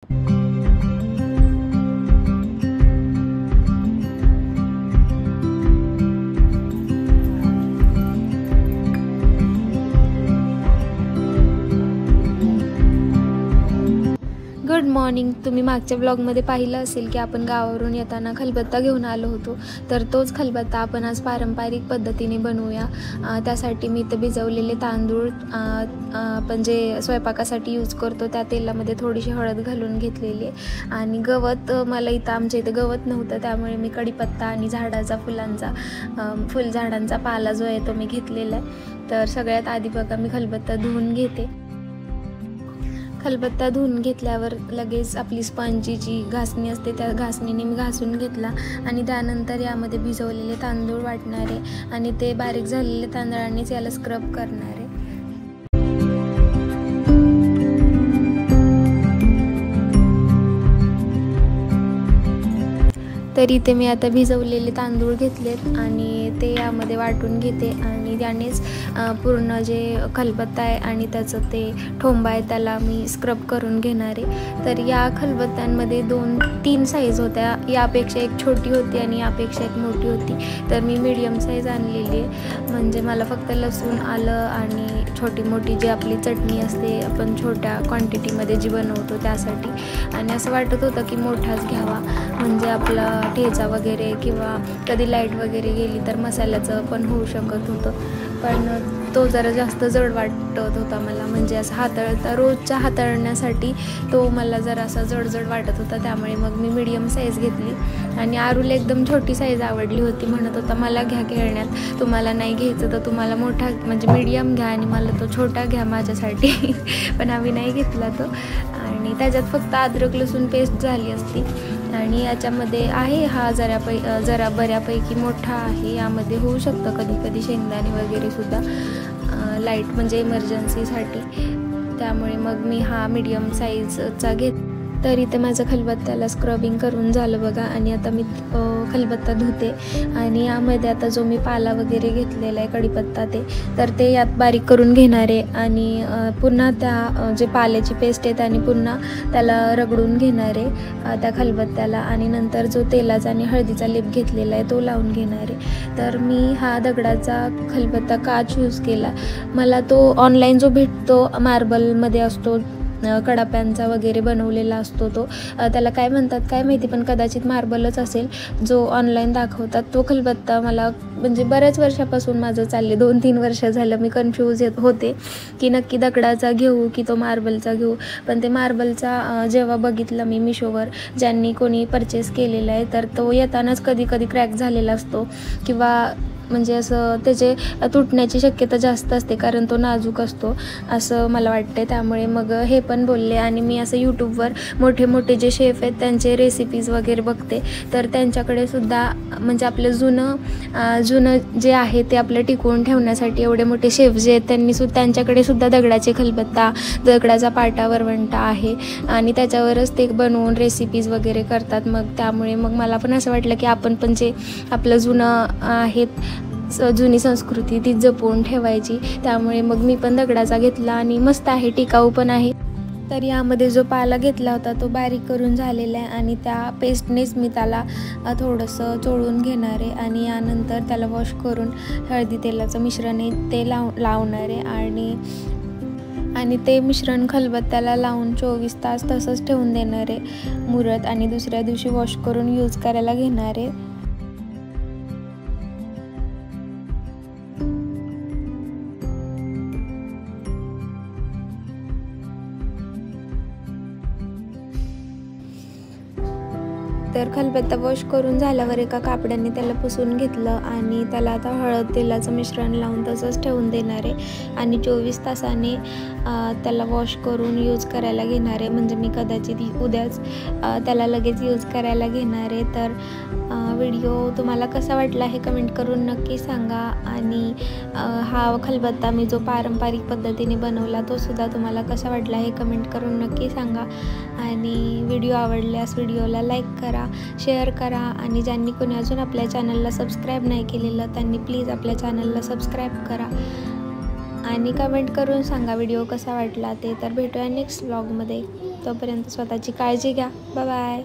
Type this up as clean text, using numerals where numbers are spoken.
Good morning. तुम्ही मागच्या ब्लॉगमध्ये पाहिलं असेल की आपण गावावरून येताना खलबत्ता घेऊन आलो होतो. तर तोच खलबत्ता आपण आज पारंपरिक पद्धतीने बनवूया. त्यासाठी मी इथं भिजवलेले तांदूळ आपण जे स्वयंपाकासाठी यूज करतो त्या तेलामध्ये थोडीशी हळद घालून घेतलेली आहे. आणि गवत, मला इथं आमच्या इथं गवत नव्हतं त्यामुळे मी कढीपत्ता आणि झाडाचा फुलझाडांचा पाला जो आहे तो मी घेतलेला आहे. तर सगळ्यात आधी बघा मी खलबत्ता धुवून घेते. खलबत्ता धुवून घेतल्यावर लगेच आपली स्पंजी जी घासणी असते त्या घासणीने मी घासून घेतला आणि त्यानंतर यामध्ये भिजवलेले तांदूळ वाटणारे आणि ते बारीक झालेले तांदळानेच याला स्क्रब करणारे. तर इथे मी आता भिजवलेले तांदूळ घेतलेत आणि ते यामध्ये वाटून घेते आणि त्यानेच पूर्ण जे खलबत्ता आहे आणि त्याचं ते ठोंबा आहे त्याला मी स्क्रब करून घेणार आहे. तर या खलबत्त्यांमध्ये 2-3 साईज होत्या. यापेक्षा एक छोटी होती आणि यापेक्षा एक मोठी होती. तर मी मीडियम साईज आणलेली आहे. म्हणजे मला फक्त लसूण, आलं आणि छोटी मोठी जी आपली चटणी असते आपण छोट्या क्वांटिटीमध्ये जी बनवतो त्यासाठी. आणि असं वाटत होतं की मोठाच घ्यावा, म्हणजे आपला ठेचा वगैरे किंवा कधी लाईट वगैरे गेली तर मसाल्याचं पण होऊ शकत होतं. पण तो जरा जास्त जड वाटत होता मला, म्हणजे असं रोजच्या हाताळण्यासाठी तो मला जरा असा जड वाटत होता. त्यामुळे मग मी मीडियम साईज घेतली आणि आरूला एकदम छोटी साईज आवडली होती. म्हणत होता मला घ्या खेळण्यात, तुम्हाला नाही घ्यायचं तर तुम्हाला मोठा म्हणजे मीडियम घ्या आणि मला तो छोटा घ्या माझ्यासाठी. पण आम्ही नाही घेतला तो. आणि त्याच्यात फक्त अद्रक लसूण पेस्ट झाली असती. आणि याच्यामध्ये आहे हा जरा बऱ्यापैकी मोठा आहे. यामध्ये होऊ शकतं कधी कधी शेंगदाणे वगैरे सुद्धा लाईट म्हणजे इमर्जन्सीसाठी. त्यामुळे मग मी हा मीडियम साईजचा घेत. तर इथे माझं खलबत्त्याला स्क्रबिंग करून झालं बघा. आणि आता मी खलबत्ता धुते आणि यामध्ये आता जो मी पाला वगैरे घेतलेला आहे कढीपत्ता तर ते यात बारीक करून घेणार आहे. आणि पुन्हा त्या जे पाल्याची पेस्ट आहे त्याने पुन्हा त्याला रगडून घेणार आहे त्या खलबत्त्याला. आणि नंतर जो तेलाचा आणि हळदीचा लेप घेतलेला आहे तो लावून घेणार आहे. तर मी हा दगडाचा खलबत्ता का चूज केला, मला तो ऑनलाईन जो भेटतो मार्बलमध्ये असतो कडाप्यांचा वगैरे बनवलेला असतो तो, त्याला काय म्हणतात काय माहिती, पण कदाचित मार्बलच असेल जो ऑनलाईन दाखवतात. तो खलबत्ता मला म्हणजे बऱ्याच वर्षापासून माझं चालले 2-3 वर्ष झालं मी कन्फ्यूज होते की नक्की दगडाचा घेऊ की तो मार्बलचा घेऊ. पण ते मार्बलचा जेव्हा बघितलं मी मिशोवर ज्यांनी कोणी परचेस केलेला आहे तर तो येतानाच कधी क्रॅक झालेला असतो किंवा म्हणजे असं त्याचे तुटण्याची शक्यता जास्त असते कारण तो नाजूक असतो असं मला वाटते. त्यामुळे मग हे पण बोलले. आणि मी असं यूट्यूबवर मोठे जे शेफ आहेत त्यांचे रेसिपीज वगैरे बघते. तर त्यांच्याकडे सुद्धा म्हणजे आपलं जुनं जे आहे ते आपलं टिकवून ठेवण्यासाठी एवढे मोठे शेफ जे आहेत त्यांच्याकडे सुद्धा दगडाचे खलबत्ता, दगडाचा पाटा वरवंटा आहे आणि त्याच्यावरच ते बनवून रेसिपीज वगैरे करतात. मग त्यामुळे मग मला पण असं वाटलं की आपण पण जे आपलं जुनं आहे जुनी संस्कृती ती जपून ठेवायची. त्यामुळे मग मी पण दगडाचा घेतला आणि मस्त आहे, टिकाऊ पण आहे. तर यामध्ये जो पाला घेतला होता तो बारीक करून झालेला आहे आणि त्या पेस्टनेच मी त्याला थोडंसं चोळून घेणार आहे. आणि यानंतर त्याला वॉश करून हळदी तेलाचं मिश्रण आहे ते लावणार आहे आणि ते मिश्रण खलबत्त्याला लावून 24 तास तसंच ठेवून देणार आहे मुरत. आणि दुसऱ्या दिवशी वॉश करून यूज करायला घेणार आहे. तर खलबत्ता वॉश करून झाल्यावर एका कापडाने त्याला पुसून घेतलं आणि त्याला आता हळद तेलाचं मिश्रण लावून तसंच ठेवून देणार आहे. आणि 24 तासाने त्याला वॉश करून यूज करायला घेणार आहे. म्हणजे मी कदाचित उद्याच त्याला लगेच यूज करायला घेणार आहे. तर व्हिडिओ तुम्हाला कसा वाटला हे कमेंट करून नक्की सांगा. आणि हा खलबत्ता मी जो पारंपरिक पद्धतीने बनवला तो सुद्धा तुम्हाला कसा वाटला हे कमेंट करून नक्की सांगा. आणि व्हिडिओ आवडल्यास व्हिडिओला लाईक करा, शेअर करा आणि ज्यांनी कोणी अजून आपल्या चॅनलला सबस्क्राईब नाही केलेलं त्यांनी प्लीज आपल्या चॅनलला सबस्क्राईब करा आणि कमेंट करून सांगा व्हिडिओ कसा वाटला ते. तर भेटूया नेक्स्ट व्लॉगमध्ये. तोपर्यंत स्वतःची काळजी घ्या. Bye bye.